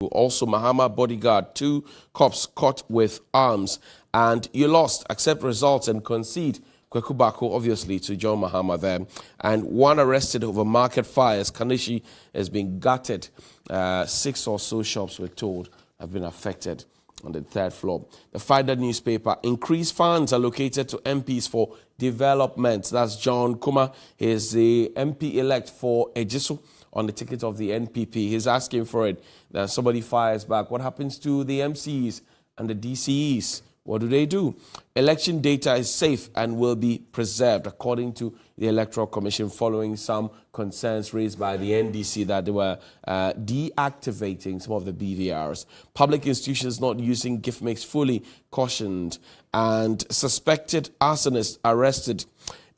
Also, Mahama bodyguard, 2 cops caught with arms. And you lost, accept results and concede. Kweku Bako, obviously, to John Mahama there. And 1 arrested over market fires. Kanishi has been gutted. 6 or so shops, we're told, have been affected on the 3rd floor. The Finder newspaper, increased funds allocated to MPs for development. That's John Kuma. He is the MP-elect for Ejisu on the ticket of the NPP. He's asking for it. Then somebody fires back. What happens to the MCs and the DCEs? What do? Election data is safe and will be preserved, according to the Electoral Commission, following some concerns raised by the NDC that they were deactivating some of the BVRs. Public institutions not using gift mix fully cautioned, and suspected arsonist arrested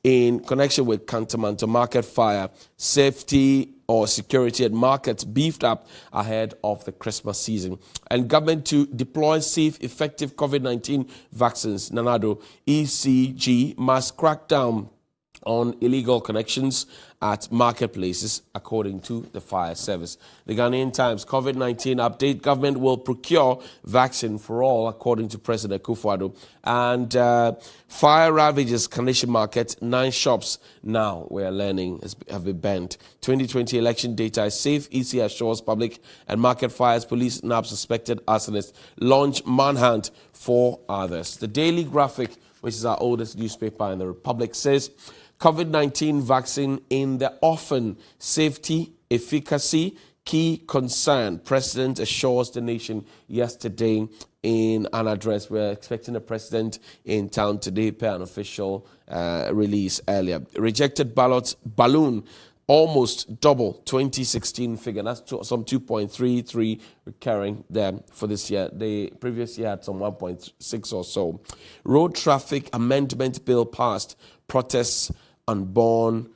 in connection with Kantamanto market fire. Safety or security at markets beefed up ahead of the Christmas season. And government to deploy safe, effective COVID-19 vaccines. Nanado, ECG must crack down on illegal connections at marketplaces, according to the fire service. The Ghanaian Times, COVID-19 update. Government will procure vaccine for all, according to President Akufo-Addo. And fire ravages Kanisha Market. 9 shops now, we are learning, have been banned. 2020 election data is safe. EC assures public and market fires. Police nab suspected arsonist. Launch manhunt for others. The Daily Graphic, which is our oldest newspaper in the Republic, says COVID-19 vaccine in the offing. Safety, efficacy, key concern. President assures the nation yesterday in an address. We're expecting the president in town today, per an official release earlier. Rejected ballots balloon almost double 2016 figure. That's some 2.33 recurring there for this year. The previous year had some 1.6 or so. Road traffic amendment bill passed. Protests unborn,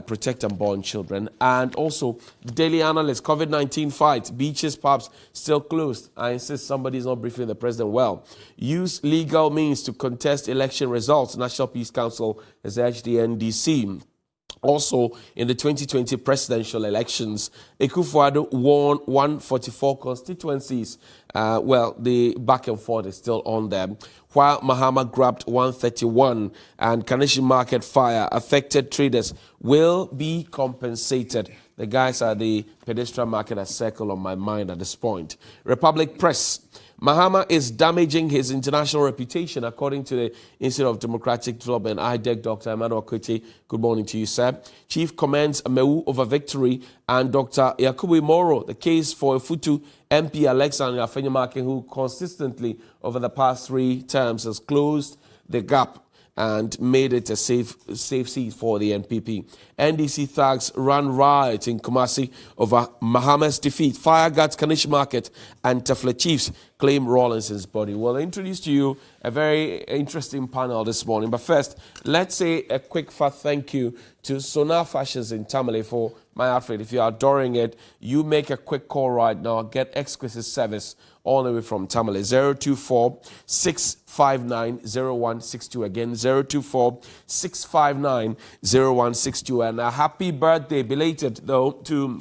protect unborn children. And also, the Daily Analyst, COVID-19 fight, beaches, pubs still closed. I insist somebody's not briefing the president well. Use legal means to contest election results. National Peace Council has urged the NDC. Also, in the 2020 presidential elections, Akufo-Addo won 144 constituencies. The back and forth is still on them. While Mahama grabbed 131 and Kanishi Market fire, affected traders will be compensated. The guys at the pedestrian market are circle on my mind at this point. Republic Press. Mahama is damaging his international reputation, according to the Institute of Democratic Development, IDEC, Dr. Emmanuel Kwete. Good morning to you, sir. Chief commends Amewu over victory, and Dr. Yakubu Moro, the case for Futu MP Alexander Afenyamake, who consistently over the past 3 terms has closed the gap and made it a safe seat for the NPP. NDC thugs ran riot in Kumasi over Mahama's defeat. Fire guards Kanish Market and Tafla Chiefs claim Rawlinson's body. We'll introduce to you a very interesting panel this morning. But first, let's say a quick fat thank you to Sonar Fashions in Tamale for my outfit. If you're adoring it, you make a quick call right now. Get exquisite service all the way from Tamale. 024-659-0162. Again, 024-659-0162. And a happy birthday, belated though, to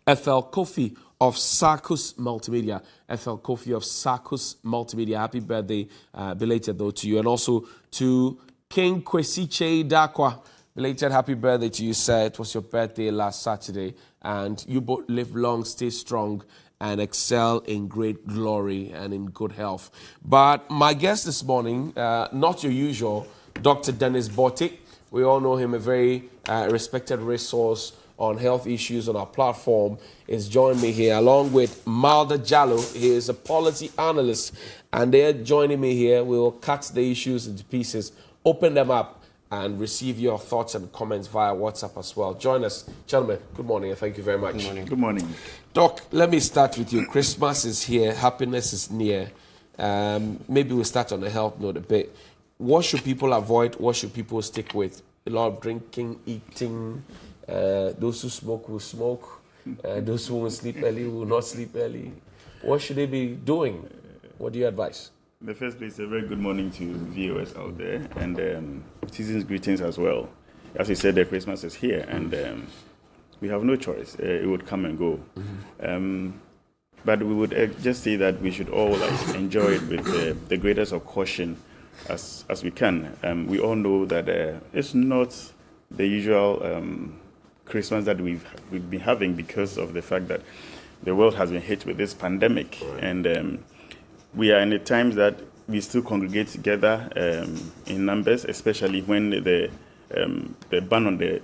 FL Kofi of Sarkus Multimedia. FL Kofi of Sarkus Multimedia. Happy birthday, belated though, to you. And also to King Kwesiche Dakwa. Belated happy birthday to you, sir. It was your birthday last Saturday. And you both live long, stay strong, and excel in great glory and in good health. But my guest this morning, not your usual, Dr. Dennis Botti. We all know him, a very respected resource on health issues on our platform, is joining me here, along with Malda Jallo. He is a policy analyst, and they're joining me here. We will cut the issues into pieces, open them up, and receive your thoughts and comments via WhatsApp as well. Join us. Gentlemen, good morning and thank you very much. Good morning. Good morning. Doc, let me start with you. Christmas is here. Happiness is near. Maybe we'll start on the health note a bit. What should people avoid? What should people stick with? A lot of drinking, eating. Those who smoke will smoke. Those who will sleep early will not sleep early. What should they be doing? What do you advise? In the first place, a very good morning to viewers out there, and season's greetings as well. As you said, the Christmas is here, and we have no choice. It would come and go. but we would just say that we should all enjoy it with the greatest of caution as we can. We all know that it's not the usual Christmas that we've been having because of the fact that the world has been hit with this pandemic, and we are in the times that we still congregate together in numbers, especially when the ban on the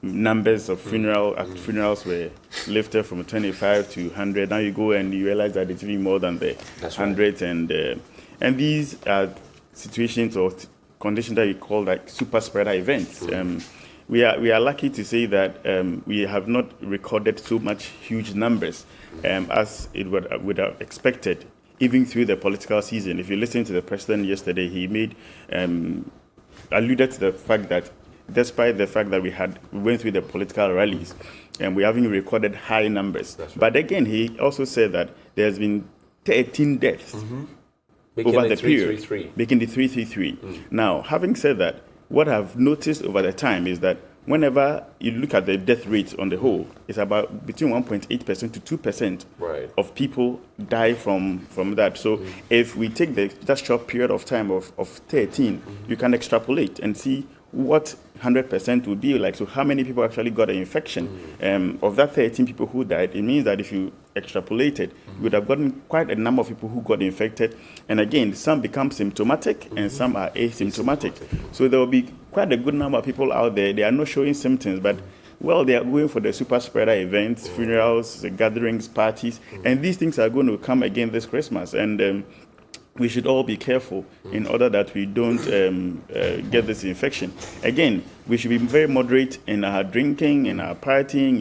numbers of funerals were lifted from 25 to 100. Now you go and you realize that it's even more than the 100, and these are situations or conditions that we call like super spreader events. We are lucky to say that we have not recorded so much huge numbers as it would have expected, even through the political season. If you listen to the president yesterday, he alluded to the fact that despite the fact that we went through the political rallies and we haven't recorded high numbers. Right. But again, he also said that there has been 13 deaths over the period, making the 333. Now, having said that, what I've noticed over the time is that whenever you look at the death rate on the whole, it's about between 1.8% to 2% of people die from that. So if we take that short period of time of 13, you can extrapolate and see what 100% would be like. So how many people actually got an infection? Of that 13 people who died, it means that if you extrapolated, you would have gotten quite a number of people who got infected. And again, some become symptomatic and some are asymptomatic. So there will be quite a good number of people out there. They are not showing symptoms, but well, they are going for the super spreader events, funerals, gatherings, parties, and these things are going to come again this Christmas. And we should all be careful in order that we don't get this infection. Again, we should be very moderate in our drinking, in our partying,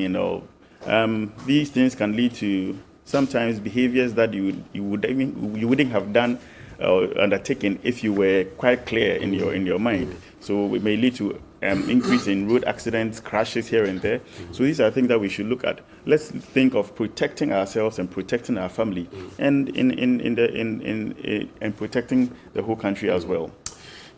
these things can lead to sometimes behaviors that you wouldn't have done or undertaken if you were quite clear in your mind. So it may lead to increase in road accidents, crashes here and there. So these are things that we should look at. Let's think of protecting ourselves and protecting our family, and in protecting the whole country as well.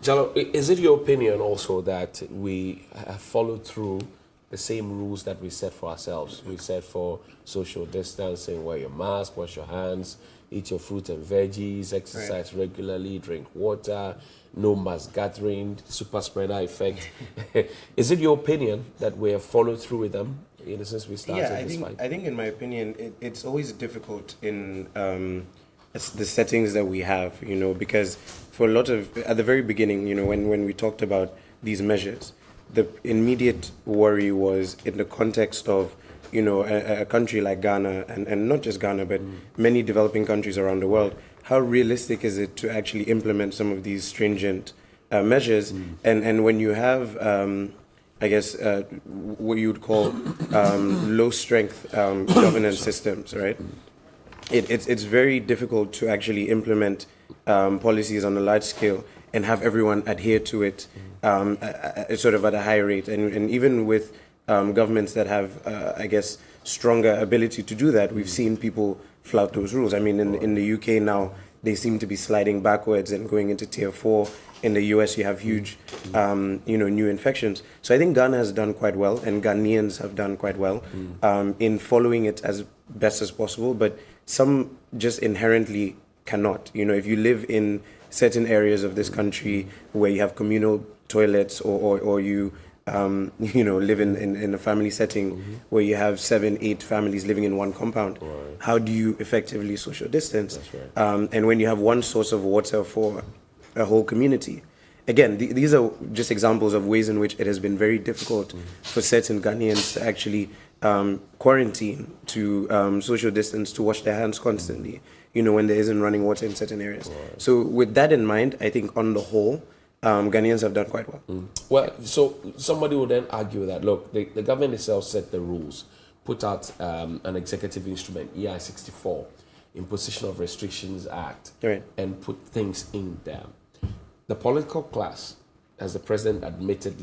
Jalo, is it your opinion also that we have followed through the same rules that we set for ourselves? We set for social distancing, wear your mask, wash your hands, eat your fruit and veggies, exercise regularly, drink water, no mass gathering, super spreader effect. Is it your opinion that we have followed through with them since we started this fight? I think in my opinion, it's always difficult in the settings that we have, because for a lot of, at the very beginning, when we talked about these measures, the immediate worry was in the context of, a country like Ghana, and not just Ghana, but many developing countries around the world. How realistic is it to actually implement some of these stringent measures? And when you have, what you would call low strength governance systems, right? It's very difficult to actually implement policies on a large scale and have everyone adhere to it sort of at a high rate. And even with governments that have, stronger ability to do that, we've seen people flout those rules. I mean, in the UK now, they seem to be sliding backwards and going into tier 4. In the US, you have huge, new infections. So I think Ghana has done quite well, and Ghanaians have done quite well in following it as best as possible. But some just inherently cannot. If you live in certain areas of this country where you have communal toilets, or you live in a family setting where you have 7-8 families living in one compound, how do you effectively social distance? And when you have one source of water for a whole community. Again, these are just examples of ways in which it has been very difficult for certain Ghanaians to actually quarantine, to social distance, to wash their hands constantly, when there isn't running water in certain areas. So with that in mind, I think on the whole, Ghanaians have done quite well. Well, so somebody would then argue that, look, the government itself set the rules, put out an executive instrument, EI 64, Imposition of Restrictions Act, and put things in there. The political class, as the president admitted,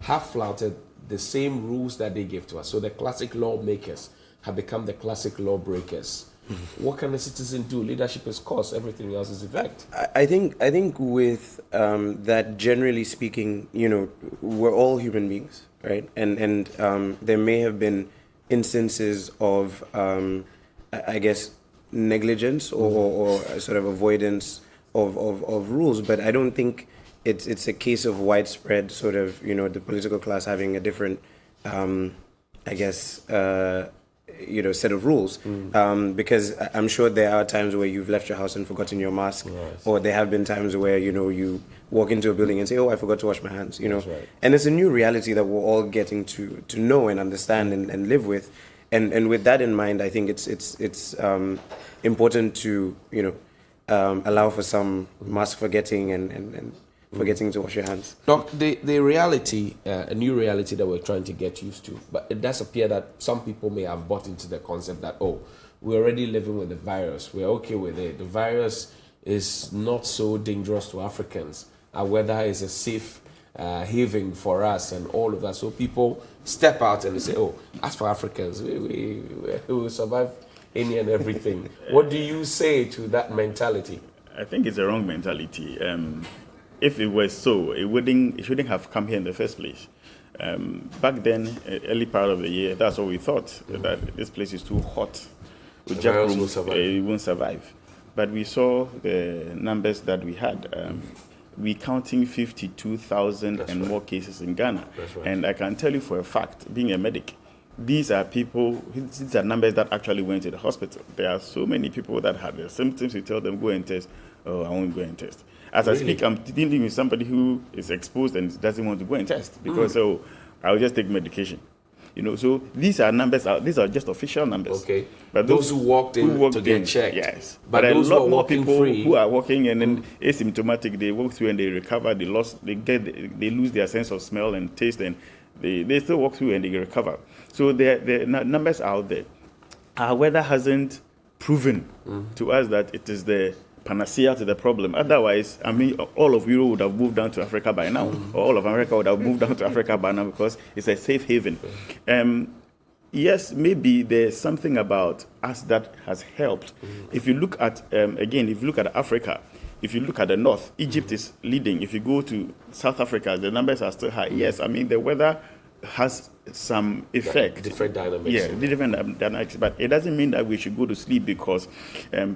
have flouted the same rules that they gave to us. So the classic lawmakers have become the classic lawbreakers. What can the citizen do? Leadership is cost, everything else is effect. I think with that, generally speaking, we're all human beings, right? And there may have been instances of I guess, negligence or a sort of avoidance of rules. But I don't think it's a case of widespread sort of, the political class having a different, I guess, set of rules. Because I'm sure there are times where you've left your house and forgotten your mask, or there have been times where, you walk into a building and say, oh, I forgot to wash my hands, Right. And it's a new reality that we're all getting to know and understand and live with. And with that in mind, I think it's important to, allow for some mask forgetting and forgetting to wash your hands. Doc, the reality, a new reality that we're trying to get used to, but it does appear that some people may have bought into the concept that, oh, we're already living with the virus, we're okay with it. The virus is not so dangerous to Africans. Our weather is a safe haven for us and all of that. So people step out and they say, oh, as for Africans, we will survive any and everything. What do you say to that mentality? I think it's a wrong mentality. If it was so, it shouldn't have come here in the first place. Back then, early part of the year, that's what we thought, that this place is too hot. With The virus will survive. It won't survive. But we saw the numbers that we had. We're counting 52,000 and more cases in Ghana. That's right. And I can tell you for a fact, being a medic, these are numbers that actually went to the hospital. There are so many people that had the symptoms. You tell them, go and test. Oh, I won't go and test. As I speak, I'm dealing with somebody who is exposed and doesn't want to go and test because, I'll just take medication. So these are numbers. These are just official numbers. Okay. But those who walked in to get checked. yes. But a those who lot are more walking people free, who are walking and then asymptomatic, they walk through and they recover. They lose their sense of smell and taste, and they still walk through and they recover. So the numbers are out there. Our weather hasn't proven to us that it is the panacea to the problem. Otherwise, all of Europe would have moved down to Africa by now, or all of America would have moved down to Africa by now because it's a safe haven. Yes, maybe there's something about us that has helped. If you look at, Africa, if you look at the north, Egypt is leading. If you go to South Africa, the numbers are still high. Yes, the weather has some effect. different dynamics. Yeah, different dynamics. But it doesn't mean that we should go to sleep because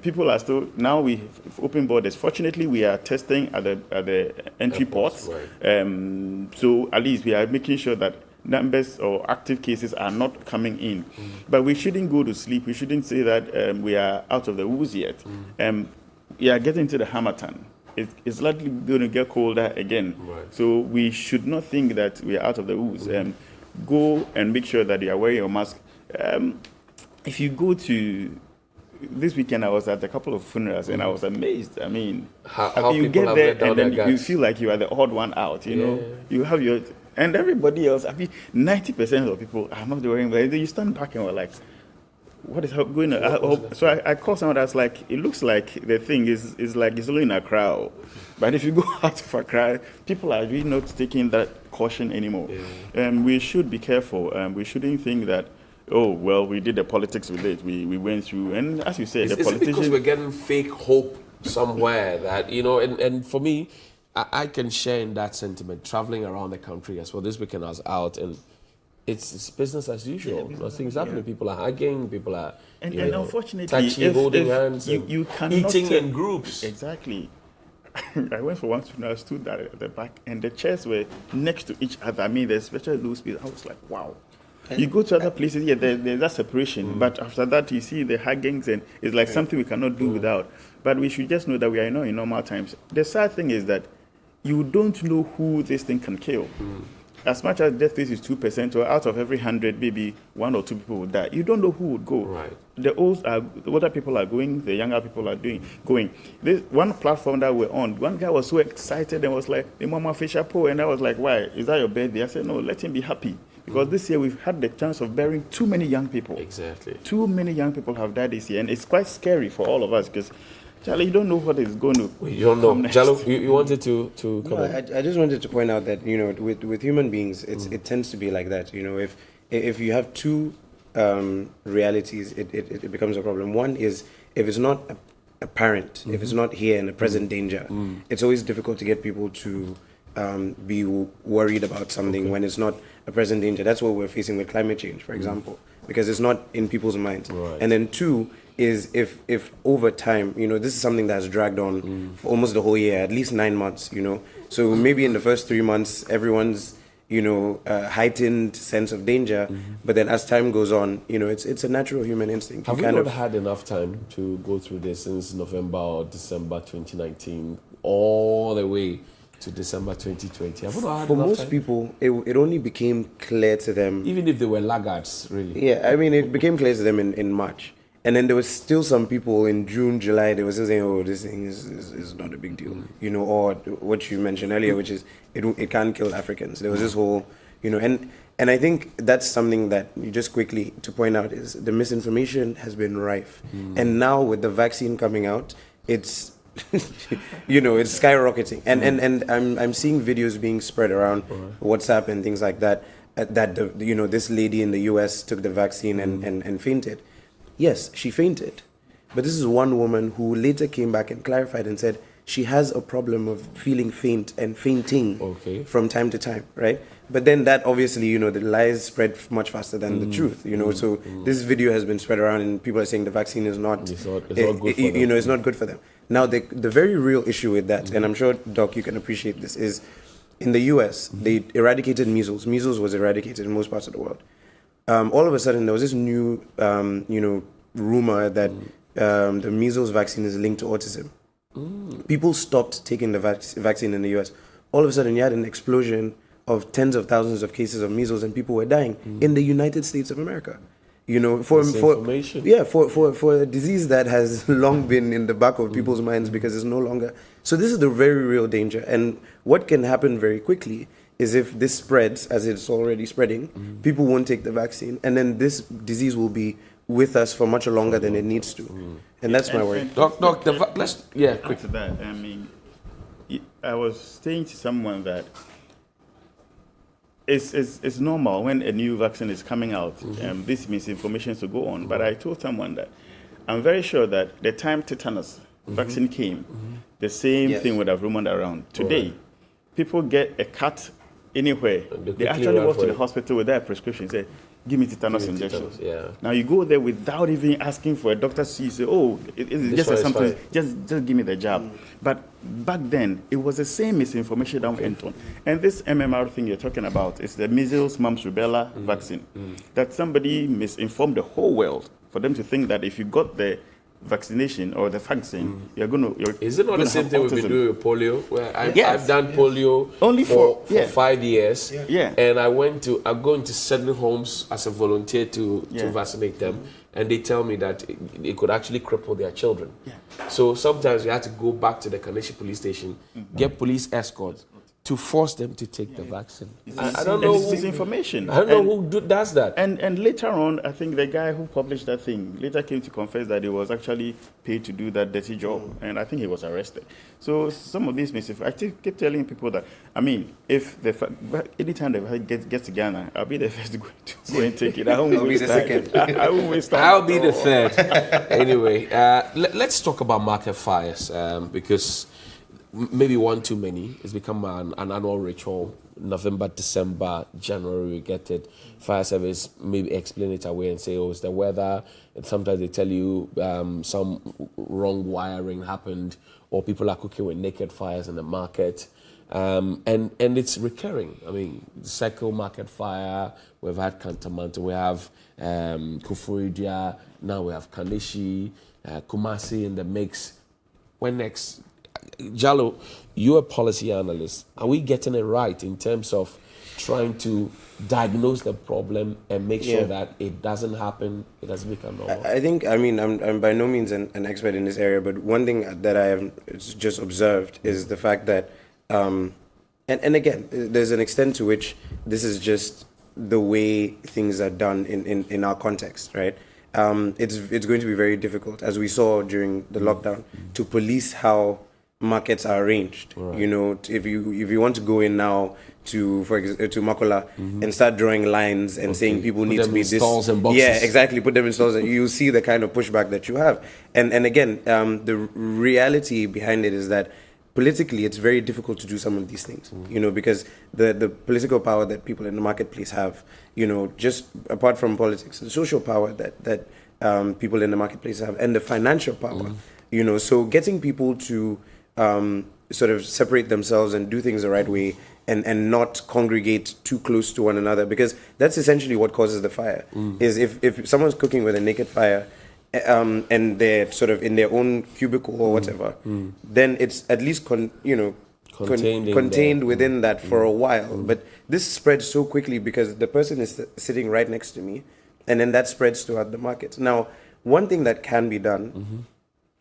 people are still, now we've open borders. Fortunately, we are testing at the entry ports. Right. So at least we are making sure that numbers or active cases are not coming in. But we shouldn't go to sleep. We shouldn't say that we are out of the woods yet. We are getting to the Hamatan. It's likely going to get colder again. Right. So we should not think that we are out of the woods. Go and make sure that you are wearing your mask. If you go to this weekend, I was at a couple of funerals and I was amazed. How you people get have there let down and then their you guards. feel like you are the odd one out. You know, you have your and everybody else. 90% of people are not wearing. But you stand back and we're like, what is going on? So I called someone that's like, it looks like the thing is like it's only in Accra. But if you go out of Accra, people are really not taking that caution anymore. We should be careful. We shouldn't think that, oh, well, we did the politics with it. We went through. And as you said, the Is it because politicians... we're getting fake hope somewhere that, and for me, I can share in that sentiment, traveling around the country as well. This weekend I was out and it's business as usual. Nothing's happening. People are hugging, people are And unfortunately, touching, holding hands, you cannot eating in groups. Exactly. I went for one funeral, I stood there at the back, and the chairs were next to each other. There's especially low space. I was like, wow. You go to other places, there's that separation. But after that, you see the huggings, and it's like something we cannot do without. But we should just know that we are not in normal times. The sad thing is that you don't know who this thing can kill. As much as death rate is 2%, or out of every 100, maybe 1 or 2 people would die. You don't know who would go. Right. The older people are going, the younger people are going. This one platform that we're on, one guy was so excited and was like, the Mama Fisher Po, and I was like, why? Is that your birthday? I said, no, let him be happy. Because this year we've had the chance of burying too many young people. Exactly. Too many young people have died this year, and it's quite scary for all of us because, Charlie, you don't know what is going to You don't know. come next. Jalo, you wanted to come No, in? I just wanted to point out that with human beings, it tends to be like that. If you have two realities, it becomes a problem. One is if it's not apparent, if it's not here in a present danger, it's always difficult to get people to be worried about something when it's not a present danger. That's what we're facing with climate change, for example, because it's not in people's minds. Right. And then two, is if over time, this is something that's dragged on for almost the whole year, at least 9 months, So maybe in the first 3 months, everyone's, heightened sense of danger. But then as time goes on, it's a natural human instinct. Have we not had enough time to go through this since November or December 2019, all the way to December 2020? Have we not had For enough most time? people, it only became clear to them. Even if they were laggards, really. Yeah, I mean, it became clear to them in March. And then there was still some people in June, July, they were still saying, oh, this thing is not a big deal. Or what you mentioned earlier, which is it can't kill Africans. There was this whole, and I think that's something that you just quickly to point out is the misinformation has been rife. And now with the vaccine coming out, it's, it's skyrocketing. And I'm seeing videos being spread around WhatsApp and things like that, this lady in the US took the vaccine and fainted. Yes, she fainted. But this is one woman who later came back and clarified and said she has a problem of feeling faint and fainting from time to time, right? But then that obviously, the lies spread much faster than the truth, So this video has been spread around and people are saying the vaccine is not, it's not good for them. It's not good for them. Now, the very real issue with that, and I'm sure, Doc, you can appreciate this, is in the US, they eradicated measles. Measles was eradicated in most parts of the world. All of a sudden, there was this new, rumor that the measles vaccine is linked to autism. People stopped taking the vaccine in the US. All of a sudden, you had an explosion of tens of thousands of cases of measles, and people were dying in the United States of America. For a disease that has long been in the back of people's minds because it's no longer. So this is the very real danger, and what can happen very quickly is if this spreads, as it's already spreading, people won't take the vaccine, and then this disease will be with us for much longer than it needs to. And that's my worry. Doc, let's, quick. To that, I mean, I was saying to someone that it's normal when a new vaccine is coming out, this misinformation to go on. But I told someone that I'm very sure that the time tetanus vaccine came, the same thing would have rumored around. Today, people get a cut anywhere. They actually walk to the hospital with their prescription, say, give me tetanus injections. Now you go there without even asking for a doctor to see, you say, oh, it's just a something, just give me the jab. But back then, it was the same misinformation that went on. And this MMR thing you're talking about is the measles, mumps, rubella vaccine. That somebody misinformed the whole world for them to think that if you got the vaccination or the vaccine, you're going to. Is it not the same thing we've been doing with polio? Where I've done polio only for 5 years. And I'm going to certain homes as a volunteer to vaccinate them. And they tell me that it could actually cripple their children. So sometimes we had to go back to the Kaneshi police station, get police escorts to force them to take the vaccine. I don't know. It's misinformation. I don't know who does that. And later on, I think the guy who published that thing later came to confess that he was actually paid to do that dirty job. And I think he was arrested. So some of these misinformation, I keep telling people that, I mean, if anytime the gets to Ghana, I'll be the first to go and take it. I won't waste time. I won't waste time. I'll be the third. Anyway, let's talk about market fires because maybe one too many. It's become an annual ritual. November, December, January, we get it. Fire service maybe explain it away and say, oh, it's the weather. And sometimes they tell you some wrong wiring happened or people are cooking with naked fires in the market. And it's recurring. I mean, the Circle market fire, we've had Kantamanto, we have Kufuridia, now we have Kaneshi, Kumasi in the mix. When next? Jalo, you're a policy analyst. Are we getting it right in terms of trying to diagnose the problem and make sure that it doesn't happen, it doesn't become normal? I think, I'm by no means an expert in this area, but one thing that I have just observed is the fact that, and again, there's an extent to which this is just the way things are done in our context, right? It's going to be very difficult, as we saw during the lockdown, to police how markets are arranged. Right. If you want to go in now to Makola and start drawing lines and saying people need to be this stalls and boxes. Yeah, exactly. Put them in stalls, and you see the kind of pushback that you have. And again, the reality behind it is that politically it's very difficult to do some of these things. Because the political power that people in the marketplace have, just apart from politics, the social power that people in the marketplace have, and the financial power. You know, so getting people to sort of separate themselves and do things the right way, and not congregate too close to one another, because that's essentially what causes the fire. Is if someone's cooking with a naked fire, and they're sort of in their own cubicle or whatever, then it's at least contained within that for a while. But this spreads so quickly because the person is sitting right next to me, and then that spreads throughout the market. Now, one thing that can be done,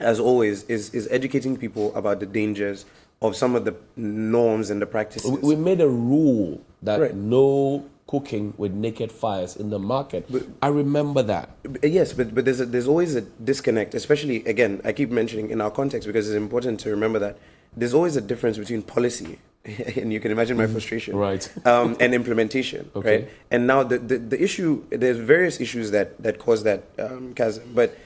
as always, is educating people about the dangers of some of the norms and the practices. We made a rule that no cooking with naked fires in the market. I remember that. Yes, but there's always a disconnect, especially, again, I keep mentioning in our context because it's important to remember that there's always a difference between policy, and you can imagine my frustration, right, and implementation, right? And now the issue, there's various issues that cause that chasm, but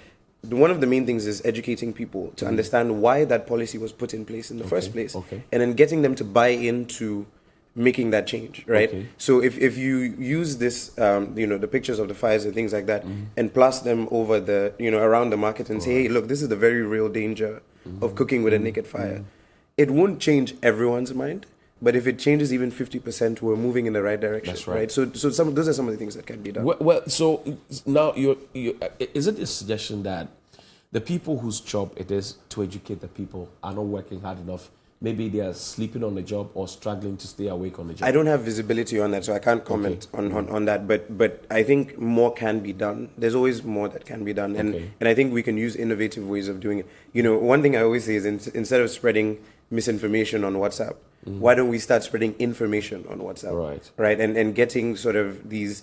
one of the main things is educating people to understand why that policy was put in place in the first place, and then getting them to buy into making that change, right? So if you use this, the pictures of the fires and things like that, and plaster them over the, around the market and say, hey, look, this is the very real danger of cooking with a naked fire. It won't change everyone's mind, but if it changes even 50%, we're moving in the right direction. That's right. So those are some of the things that can be done. Well, so now is it a suggestion that the people whose job it is to educate the people are not working hard enough? Maybe they are sleeping on the job or struggling to stay awake on the job. I don't have visibility on that, so I can't comment on that. But I think more can be done. There's always more that can be done, and I think we can use innovative ways of doing it. One thing I always say is instead of spreading misinformation on WhatsApp, why don't we start spreading information on WhatsApp? Right, and getting sort of these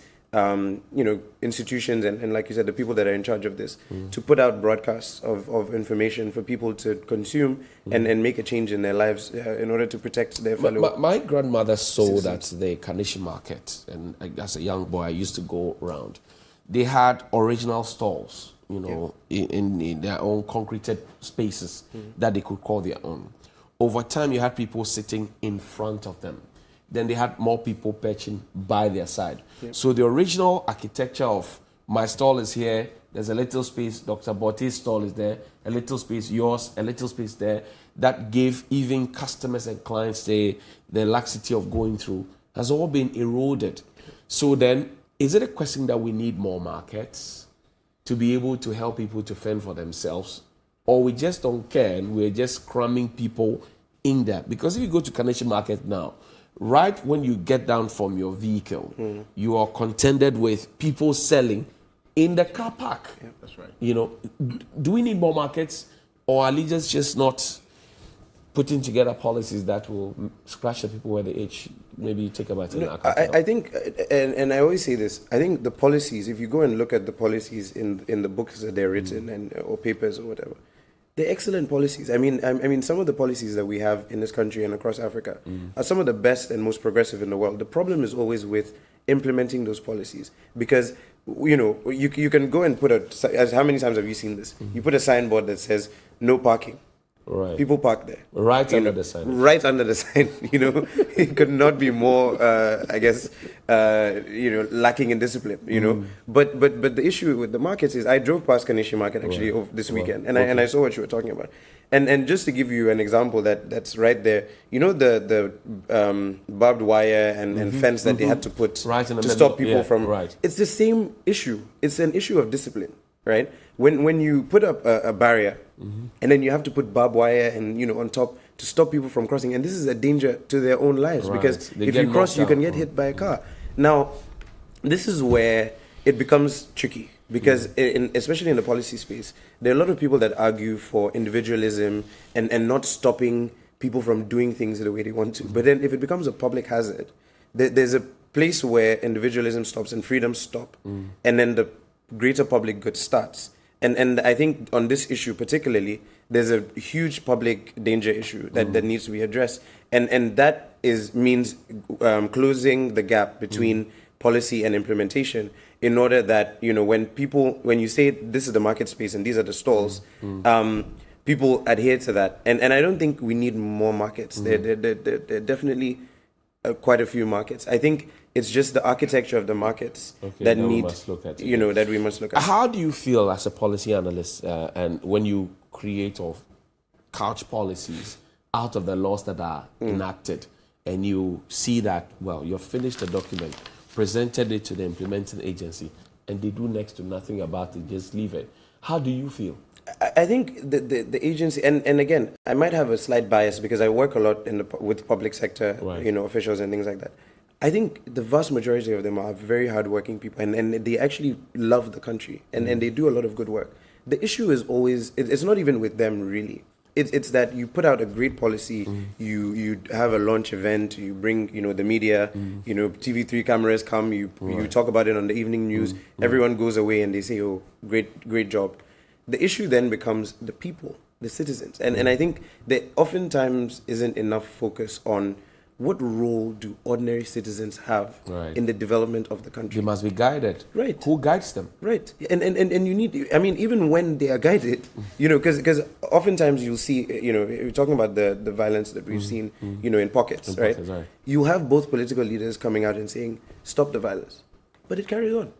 institutions and like you said, the people that are in charge of this, to put out broadcasts of information for people to consume and make a change in their lives in order to protect their fellow. My grandmother sold at the Kaneshi market, and as a young boy, I used to go around. They had original stalls, in their own concreted spaces that they could call their own. Over time, you had people sitting in front of them. Then they had more people perching by their side. So the original architecture of my stall is here, there's a little space, Dr. Botte's stall is there, a little space, yours, a little space there, that gave even customers and clients the laxity of going through, has all been eroded. So then, is it a question that we need more markets to be able to help people to fend for themselves? Or we just don't care and we're just cramming people in there? Because if you go to Kaneshi Market now, right when you get down from your vehicle, you are contended with people selling in the car park. Yeah, that's right. Do we need more markets, or are leaders just not putting together policies that will scratch the people where they itch? Maybe you take about it. I think, and I always say this, I think the policies, if you go and look at the policies in the books that they're written or papers or whatever, they're excellent policies. I mean, some of the policies that we have in this country and across Africa are some of the best and most progressive in the world. The problem is always with implementing those policies, because you can go and put how many times have you seen this? You put a signboard that says no parking. Right. People park there. Under the sign. Right under the sign. It could not be more, lacking in discipline. But the issue with the markets is, I drove past Kaneshi Market actually this weekend, and I saw what you were talking about. And just to give you an example that's right there, the barbed wire and fence that they had to put to stop people from. Right. It's the same issue. It's an issue of discipline, right? When you put up a barrier, and then you have to put barbed wire and on top to stop people from crossing, and this is a danger to their own lives, because if you cross, you can get hit by a car. Now, this is where it becomes tricky, because especially in the policy space, there are a lot of people that argue for individualism and not stopping people from doing things the way they want to. But then if it becomes a public hazard, there's a place where individualism stops and freedom stop, and then the greater public good starts. And I think on this issue particularly, there's a huge public danger issue that needs to be addressed. And that means closing the gap between policy and implementation, in order that, when you say this is the market space and these are the stalls, people adhere to that. And I don't think we need more markets. There are definitely quite a few markets. I think It's just the architecture of the markets that we must look at. That we must look at. How do you feel as a policy analyst, and when you create or couch policies out of the laws that are enacted, and you see that, well, you've finished the document, presented it to the implementing agency, and they do next to nothing about it, just leave it. How do you feel? I think the agency, and again, I might have a slight bias because I work a lot with public sector, officials and things like that. I think the vast majority of them are very hardworking people, and they actually love the country, and they do a lot of good work. The issue is always, it's not even with them really. It's that you put out a great policy, you have a launch event, you bring the media, TV3 cameras come, you talk about it on the evening news, everyone goes away and they say, oh, great job. The issue then becomes the people, the citizens, and I think there oftentimes isn't enough focus on what role do ordinary citizens have in the development of the country. They must be guided. Right. Who guides them? Right. And you need, I mean, even when they are guided, because oftentimes you'll see, you're talking about the violence that we've seen, in pockets, right? You have both political leaders coming out and saying, stop the violence. But it carries on.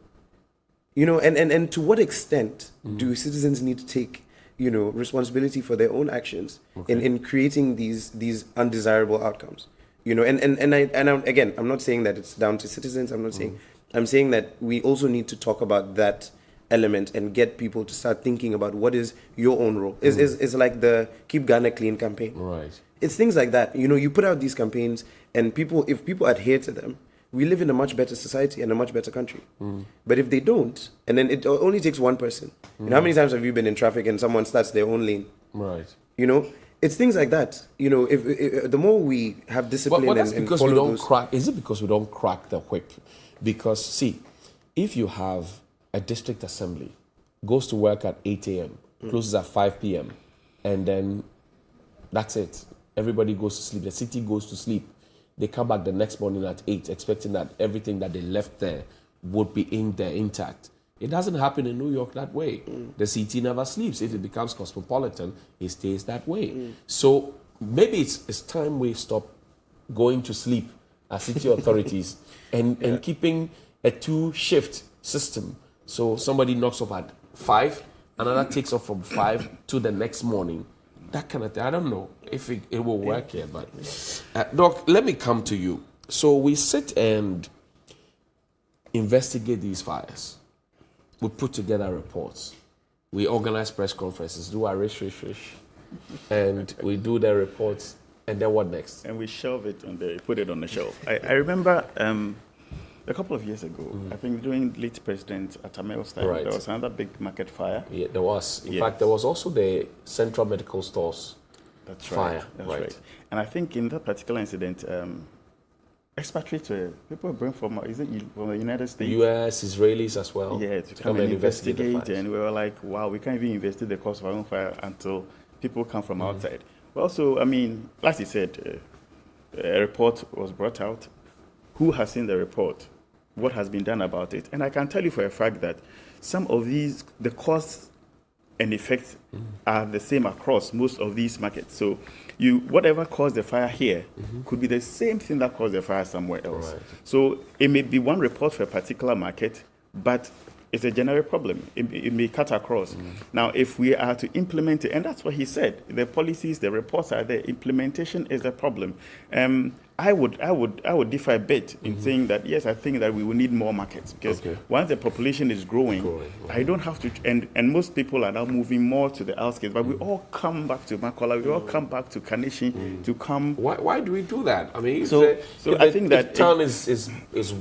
And to what extent do citizens need to take, responsibility for their own actions in creating these undesirable outcomes? I'm not saying that it's down to citizens. I'm saying that we also need to talk about that element and get people to start thinking about what is your own role. It's like the Keep Ghana Clean campaign. Right. It's things like that. You put out these campaigns, and if people adhere to them, we live in a much better society and a much better country. But if they don't, and then it only takes one person. How many times have you been in traffic and someone starts their own lane? Right. It's things like that. If the more we have discipline that's and because follow we don't those... crack. Is it because we don't crack the whip? Because see, if you have a district assembly, goes to work at 8 a.m., closes at 5 p.m., and then that's it. Everybody goes to sleep. The city goes to sleep. They come back the next morning at 8, expecting that everything that they left there would be in there intact. It doesn't happen in New York that way. The city never sleeps. If it becomes cosmopolitan, it stays that way. So maybe it's time we stop going to sleep as city authorities and keeping a 2-shift system. So somebody knocks off at 5, another takes off from 5 to the next morning. That kind of thing. I don't know if it will work here, but Doc, let me come to you. So we sit and investigate these fires. We put together reports. We organize press conferences, do our rish, and we do the reports. And then what next? And we shelve it put it on the shelf. I remember a couple of years ago, I think during late President Atameo's time, there was another big market fire. Yeah, there was. In fact, there was also the Central Medical Stores fire. That's right. And I think in that particular incident, expatriates people bring from from the United States, US, Israelis as well. Yeah, to come and investigate. And we were like, wow, we can't even investigate the cause of our own fire until people come from outside. Well, so I mean, like you said, a report was brought out. Who has seen the report? What has been done about it? And I can tell you for a fact that some of these, the cause and effects are the same across most of these markets. So whatever caused the fire here could be the same thing that caused the fire somewhere else. Right. So it may be one report for a particular market, but it's a general problem. It may cut across. Now, if we are to implement it, and that's what he said, the policies, the reports are there, implementation is the problem. I would differ a bit in saying that, yes, I think that we will need more markets because once the population is growing, I don't have to, and most people are now moving more to the outskirts, but we all come back to Makola, we all come back to Kanishi to come. Why do we do that? I mean, I think that town is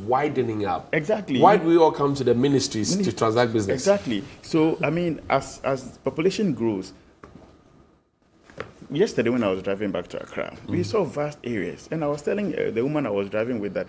widening up. Exactly. Why do we all come to the ministries to transact business? Exactly. So, I mean, as population grows, yesterday when I was driving back to Accra, we saw vast areas. And I was telling the woman I was driving with that,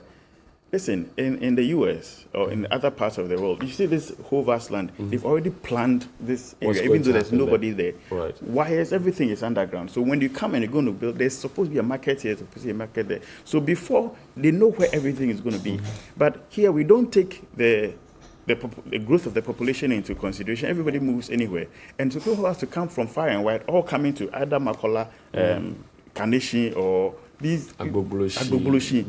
listen, in the US or in other parts of the world, you see this whole vast land, they've already planned this area, even though there's nobody there. Right. Wires, everything is underground. So when you come and you're going to build, there's supposed to be a market here, there's supposed to be a market there. So before, they know where everything is going to be. But here, we don't take the growth of the population into consideration. Everybody moves anywhere. And so people have to come from far and wide, all coming to either Makola, Kanishi, or these Agbogboshi,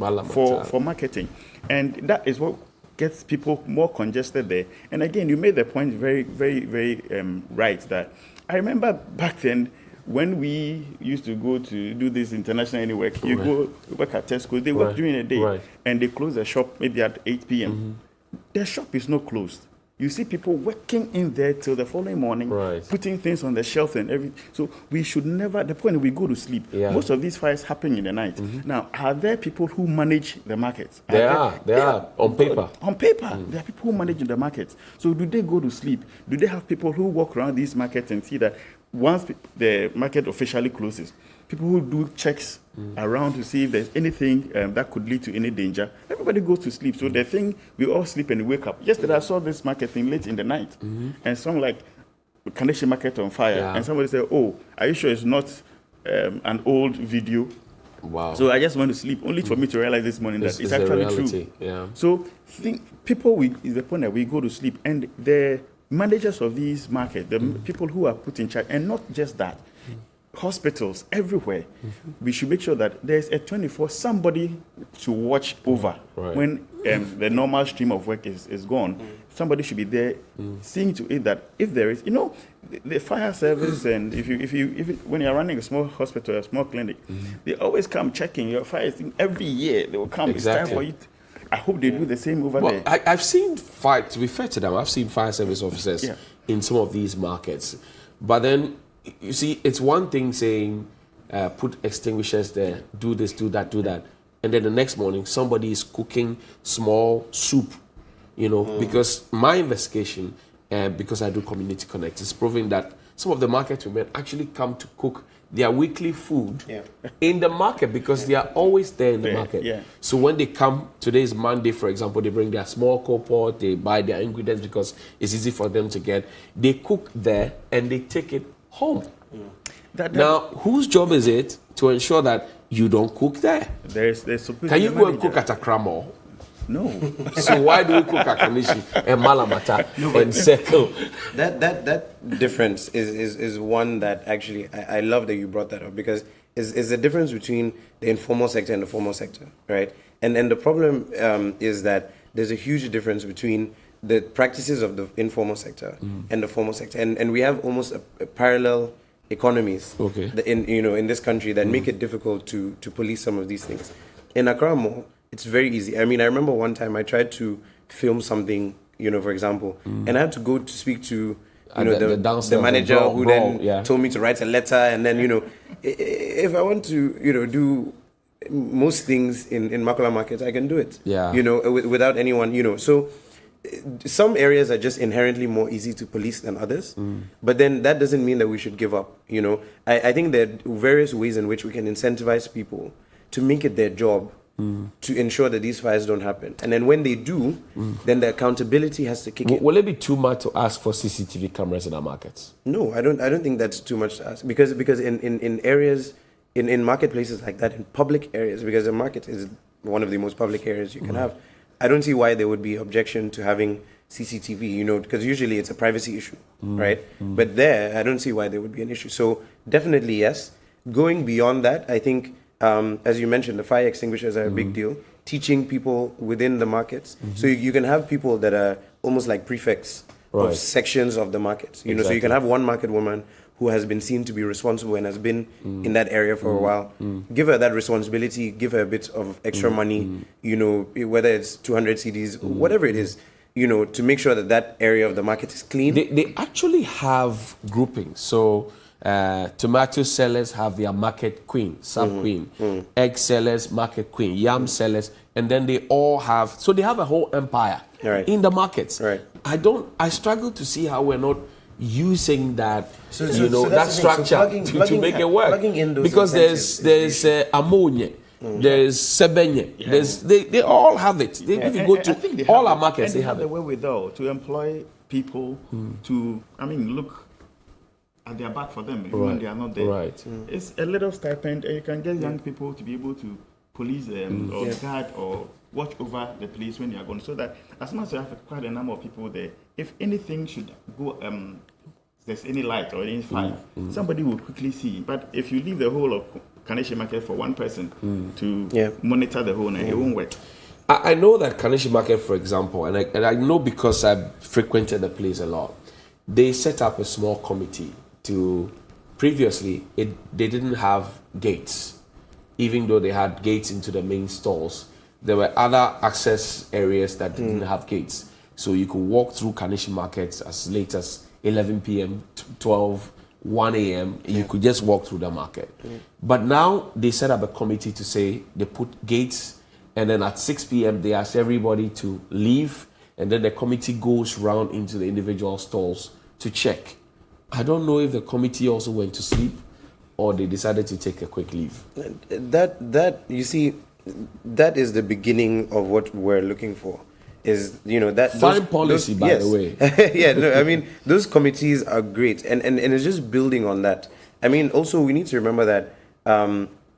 for marketing. And that is what gets people more congested there. And again, you made the point very, very, very right that I remember back then when we used to go to do this international work, you go work at Tesco, they work during the day and they close the shop maybe at 8 p.m. The shop is not closed. You see people working in there till the following morning, putting things on the shelf and everything. So we should never, the point we go to sleep, most of these fires happen in the night. Now, are there people who manage the markets? They are on paper. On paper, there are people who manage the markets. So do they go to sleep? Do they have people who walk around these markets and see that once the market officially closes, people who do checks around to see if there's anything that could lead to any danger, everybody goes to sleep. So they think we all sleep and wake up. Yesterday I saw this market thing late in the night, and some like Carnation Market on fire, and somebody said, "Oh, are you sure it's not an old video?" Wow. So I just went to sleep, only for me to realize this morning that it's actually true. Yeah. So people, is the point that we go to sleep, and the managers of these markets, the people who are put in charge, and not just that, hospitals everywhere, we should make sure that there's a 24 somebody to watch over when the normal stream of work is gone. Somebody should be there seeing to it that if there is, the fire service, and when you're running a small hospital, a small clinic, they always come checking your fire every year. They will come. Exactly. It's time for it. I hope they do the same over there. I've seen to be fair to them, I've seen fire service officers in some of these markets. But then, you see, it's one thing saying, put extinguishers there, do this, do that, and then the next morning, somebody is cooking small soup, because my investigation, because I do Community Connect, is proving that some of the market women actually come to cook their weekly food in the market because they are always there in the market. Yeah. So when they come, today is Monday, for example, they bring their small coal pot, they buy their ingredients because it's easy for them to get. They cook there and they take it home. Now, whose job is it to ensure that you don't cook there? Can you go and cook at Accra Mall? No. So why do we cook at Kanishi and Malamata and Circle? That difference is one that actually I love that you brought that up, because is the difference between the informal sector and the formal sector, right? And the problem is that there's a huge difference between the practices of the informal sector and the formal sector, and we have almost a parallel economies in this country that make it difficult to police some of these things. In Accra Mall, it's very easy. I mean, I remember one time I tried to film something, for example, and I had to go to speak to the manager who then told me to write a letter, and then if I want to do most things in Makula Market, I can do it. Without anyone. So some areas are just inherently more easy to police than others, but then that doesn't mean that we should give up. I think there are various ways in which we can incentivize people to make it their job to ensure that these fires don't happen. And then when they do, then the accountability has to kick in. Will it be too much to ask for CCTV cameras in our markets? No, I don't think that's too much to ask. Because in areas, in marketplaces like that, in public areas, because the market is one of the most public areas you can have, I don't see why there would be objection to having CCTV, because usually it's a privacy issue, right? But there, I don't see why there would be an issue. So definitely yes. Going beyond that, I think, as you mentioned, the fire extinguishers are a big deal. Teaching people within the markets. So you can have people that are almost like prefects of sections of the markets. So you can have one market woman who has been seen to be responsible and has been in that area for a while. Give her that responsibility, give her a bit of extra money, whether it's 200 CDs, whatever it is, to make sure that area of the market is clean. They actually have groupings. So tomato sellers have their market queen, sub-queen. Egg sellers, market queen. Yam sellers. And then they all have, so they have a whole empire in the markets. I struggle to see how we're not using that, that structure to make it work. Because there's ammonia, there's sebenye, they all have it. If you go to all our markets, they have the it. wherewithal to employ people to, look at their back for them when they are not there. It's a little stipend, and you can get young people to be able to police or guard or watch over the place when they are gone, so that as much as you have quite a number of people there, if anything should go there's any light or any fire, somebody will quickly see. But if you leave the whole of Kaneshie Market for one person to monitor the whole night, it won't work. I know that Kaneshie Market, for example, and I know because I've frequented the place a lot, they set up a small committee to, previously, they didn't have gates, even though they had gates into the main stalls. There were other access areas that didn't have gates. So you could walk through Kaneshie Markets as late as 11 p.m., 12, 1 a.m. You could just walk through the market. But now they set up a committee to say they put gates, and then at 6 p.m. they ask everybody to leave, and then the committee goes round into the individual stalls to check. I don't know if the committee also went to sleep or they decided to take a quick leave. That you see, that is the beginning of what we're looking for. Is, you know, that fine policy, by the way. Yeah, no, I mean, those committees are great, and it's just building on that. I mean, also we need to remember that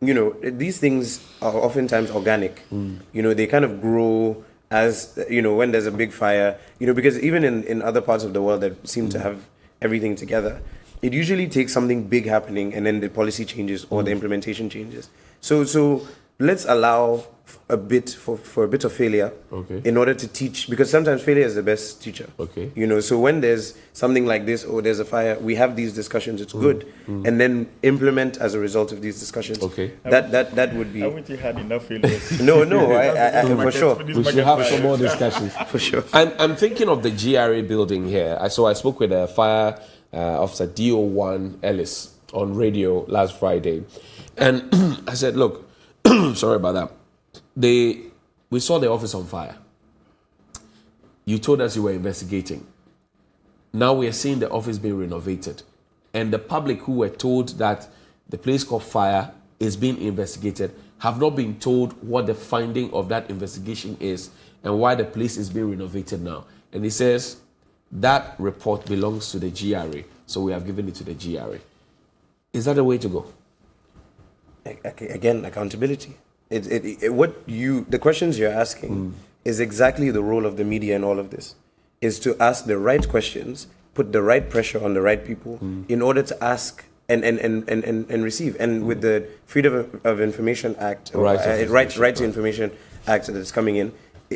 you know, these things are oftentimes organic. You know, they kind of grow as, you know, when there's a big fire, you know, because even in other parts of the world that seem to have everything together, it usually takes something big happening and then the policy changes or the implementation changes. So let's allow a bit for a bit of failure in order to teach, because sometimes failure is the best teacher. You know, so when there's something like this or there's a fire, we have these discussions, it's good, and then implement as a result of these discussions. That would be. Haven't you had enough failures? No, I for sure. We should have some more discussions. For sure. I'm thinking of the GRA building here. I spoke with a fire officer, DO1 Ellis, on radio last Friday, and I said, look, sorry about that. We saw the office on fire. You told us you were investigating. Now we are seeing the office being renovated. And the public who were told that the place caught fire is being investigated have not been told what the finding of that investigation is and why the place is being renovated now. And he says that report belongs to the GRA, so we have given it to the GRA. Is that the way to go? Again, accountability. The questions you're asking is exactly the role of the media in all of this, is to ask the right questions, put the right pressure on the right people in order to ask and receive. And with the Freedom of Information Act, or Right to Information Act that's coming in,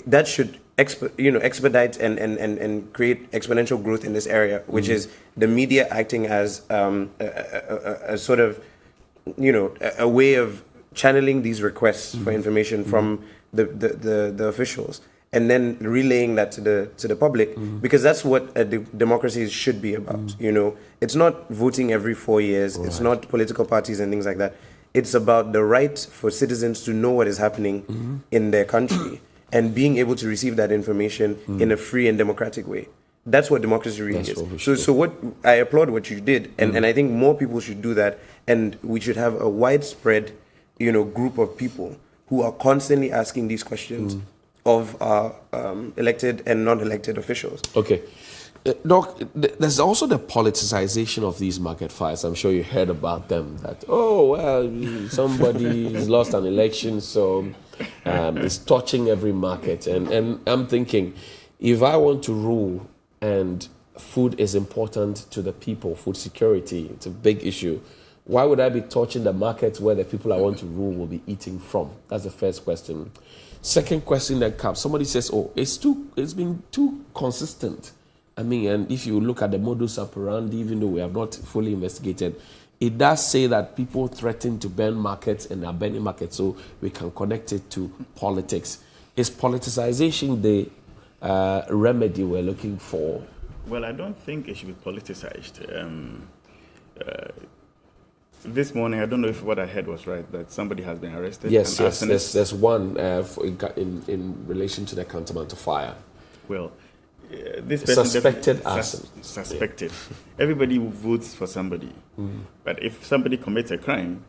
that should expedite and create exponential growth in this area, which is the media acting as a sort of, you know, a way of channeling these requests for information from the officials, and then relaying that to the public, because that's what a democracy should be about. You know, it's not voting every 4 years. It's not political parties and things like that. It's about the right for citizens to know what is happening in their country and being able to receive that information in a free and democratic way. That's what democracy really is. So what I applaud what you did, and I think more people should do that, and we should have a widespread, you know, group of people who are constantly asking these questions of our elected and non-elected officials. Okay. Doc, there's also the politicization of these market fires. I'm sure you heard about them, that, oh, well, somebody's lost an election, so it's touching every market. And I'm thinking, if I want to rule and food is important to the people, food security, it's a big issue, why would I be touching the markets where the people I want to rule will be eating from? That's the first question. Second question that comes, somebody says, oh, it's been too consistent. I mean, and if you look at the modus operandi, even though we have not fully investigated, it does say that people threaten to burn markets and are burning markets, so we can connect it to politics. Is politicization the remedy we're looking for? Well, I don't think it should be politicized. This morning, I don't know if what I heard was right, that somebody has been arrested. Yes. There's one in relation to the Cantonment fire. Well, this person suspected arson. Suspected. Yeah. Everybody votes for somebody, but if somebody commits a crime,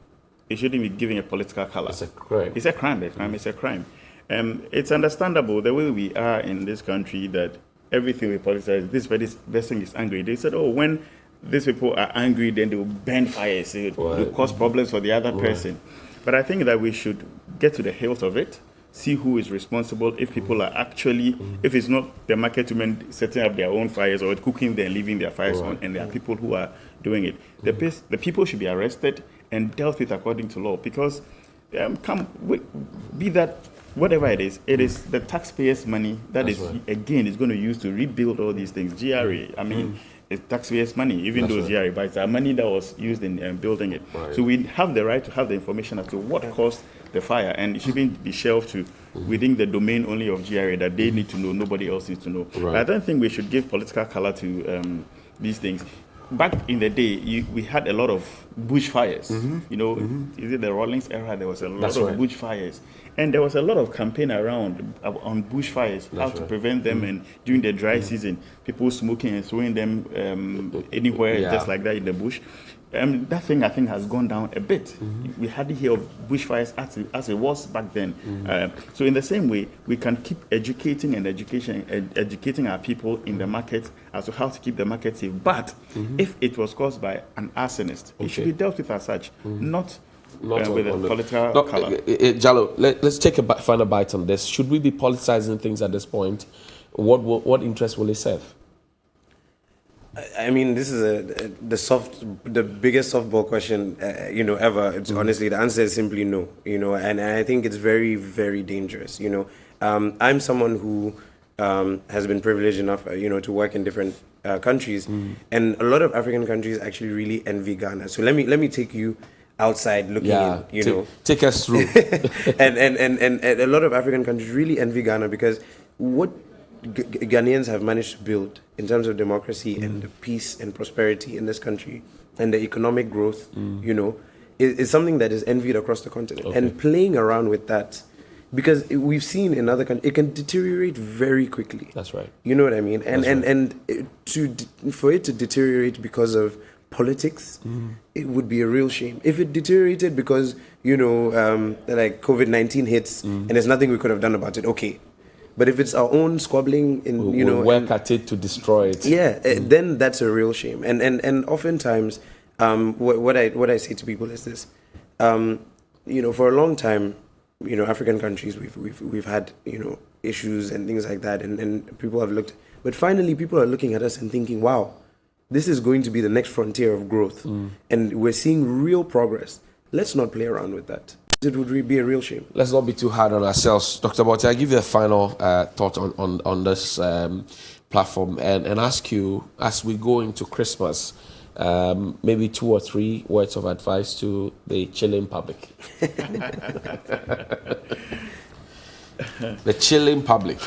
it shouldn't be given a political color. It's a crime. It's a crime. A crime is a crime. It's understandable the way we are in this country that everything we politicize. This person is angry. They said, oh, when these people are angry, then they will burn fires. It will cause problems for the other person. But I think that we should get to the health of it see who is responsible, if people are actually, if it's not the market women setting up their own fires or cooking there and leaving their fires on, and there are people who are doing it. The people should be arrested and dealt with according to law, because be that whatever it is the taxpayers' money that again is going to use to rebuild all these things. GRA, I mean, it's taxpayers' money, even though it's GRA, but it's our money that was used in building it. So we have the right to have the information as to what caused the fire, and it shouldn't be shelved to within the domain only of GRA that they need to know, nobody else needs to know. I don't think we should give political color to these things. Back in the day, we had a lot of bushfires. You know, is it the Rawlings era? There was a lot of bushfires. And there was a lot of campaign around on bushfires, how to prevent them, and during the dry season, people smoking and throwing them anywhere, just like that in the bush. That thing, I think, has gone down a bit. We hardly hear of bushfires as it was back then. So in the same way, we can keep educating our people in the market as to how to keep the market safe. But if it was caused by an arsonist, it should be dealt with as such, not with a political color. Jallo, let's take a final bite on this. Should we be politicizing things at this point? What interest will it serve? I mean, this is the biggest softball question, ever. It's honestly, the answer is simply no, and I think it's very, very dangerous, I'm someone who has been privileged enough, to work in different countries, and a lot of African countries actually really envy Ghana. So let me take you outside looking in, Take us through. and a lot of African countries really envy Ghana, because what Ghanaians have managed to build in terms of democracy and the peace and prosperity in this country and the economic growth, is something that is envied across the continent. And playing around with that, because we've seen in other countries, it can deteriorate very quickly. That's right. You know what I mean? For it to deteriorate because of politics, it would be a real shame. If it deteriorated because, like COVID-19 hits and there's nothing we could have done about it, okay. But if it's our own squabbling, we'll work at it to destroy it. Then that's a real shame. And oftentimes, what I say to people is this: for a long time, African countries we've had issues and things like that, and people have looked. But finally, people are looking at us and thinking, wow, this is going to be the next frontier of growth, and we're seeing real progress. Let's not play around with that. It would be a real shame. Let's not be too hard on ourselves. Dr. Botti, I'll give you a final thought on this platform and ask you, as we go into Christmas, maybe 2 or 3 words of advice to the chilling public. The chilling public.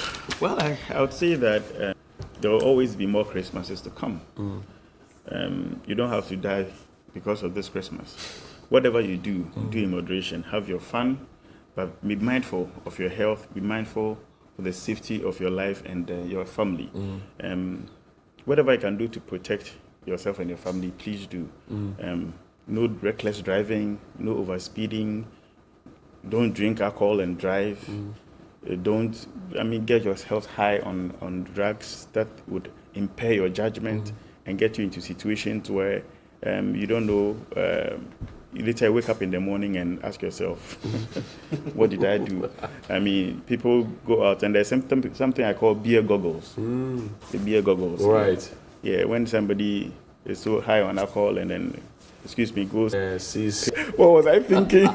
Well, I would say that there will always be more Christmases to come. You don't have to die because of this Christmas. Whatever you do, do in moderation. Have your fun, but be mindful of your health. Be mindful of the safety of your life and your family. Whatever you can do to protect yourself and your family, please do. No reckless driving, no overspeeding. Don't drink alcohol and drive. Get yourself high on drugs that would impair your judgment and get you into situations where you don't know. You later wake up in the morning and ask yourself, what did I do? People go out and there's something I call beer goggles. The beer goggles. Right. Yeah, when somebody is so high on alcohol and then, goes. What was I thinking?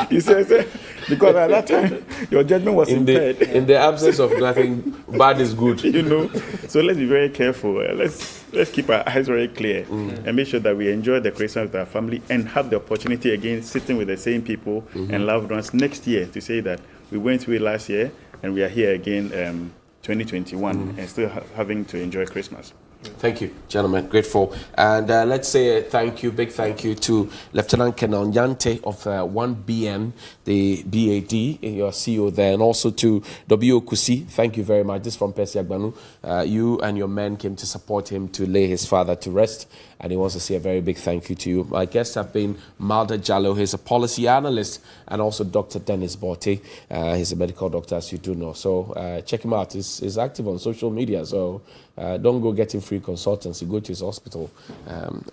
You said, because at that time, your judgment was impaired. In the absence of nothing, bad is good. So let's be very careful. Let's keep our eyes very clear and make sure that we enjoy the Christmas with our family and have the opportunity again sitting with the same people and loved ones next year to say that we went through it last year and we are here again 2021 and still having to enjoy Christmas. Thank you, gentlemen. Grateful. And let's say big thank you to Lieutenant Colonel Nyante of 1BN, the BAD, your CEO there, and also to W. Okusi. Thank you very much. This is from Percy Agbanu. You and your men came to support him to lay his father to rest. and he wants to say a very big thank you to you. My guests have been Malda Jallo, he's a policy analyst, and also Dr. Dennis Botti. He's a medical doctor, as you do know. So check him out. He's active on social media, so don't go getting free consultancy. Go to his hospital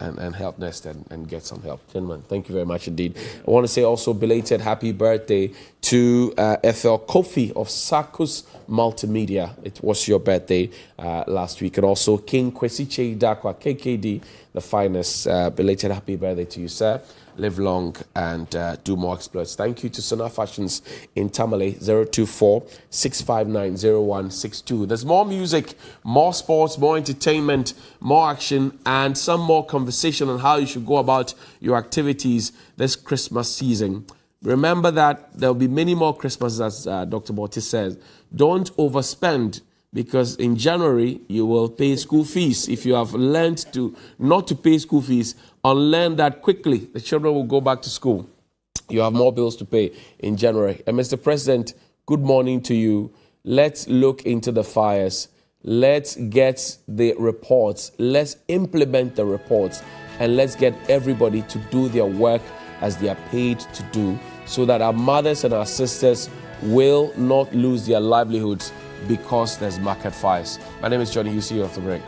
and help Nest and get some help. Gentlemen, thank you very much indeed. I want to say also belated happy birthday to Ethel Kofi of Sarkus Multimedia. It was your birthday last week. And also King Kwesi Cheidakwa, KKD, the finest. Belated happy birthday to you, sir. Live long and do more exploits. Thank you to Sona Fashions in Tamale, 024-659-0162. There's more music, more sports, more entertainment, more action, and some more conversation on how you should go about your activities this Christmas season. Remember that there'll be many more Christmases, as Dr. Botti says. Don't overspend, because in January you will pay school fees. If you have learned to not to pay school fees, unlearn that quickly. The children will go back to school. You have more bills to pay in January. And Mr. President, good morning to you. Let's look into the fires. Let's get the reports. Let's implement the reports. And let's get everybody to do their work as they are paid to do, so that our mothers and our sisters will not lose their livelihoods because there's market fires. My name is Johnny. You see you after break.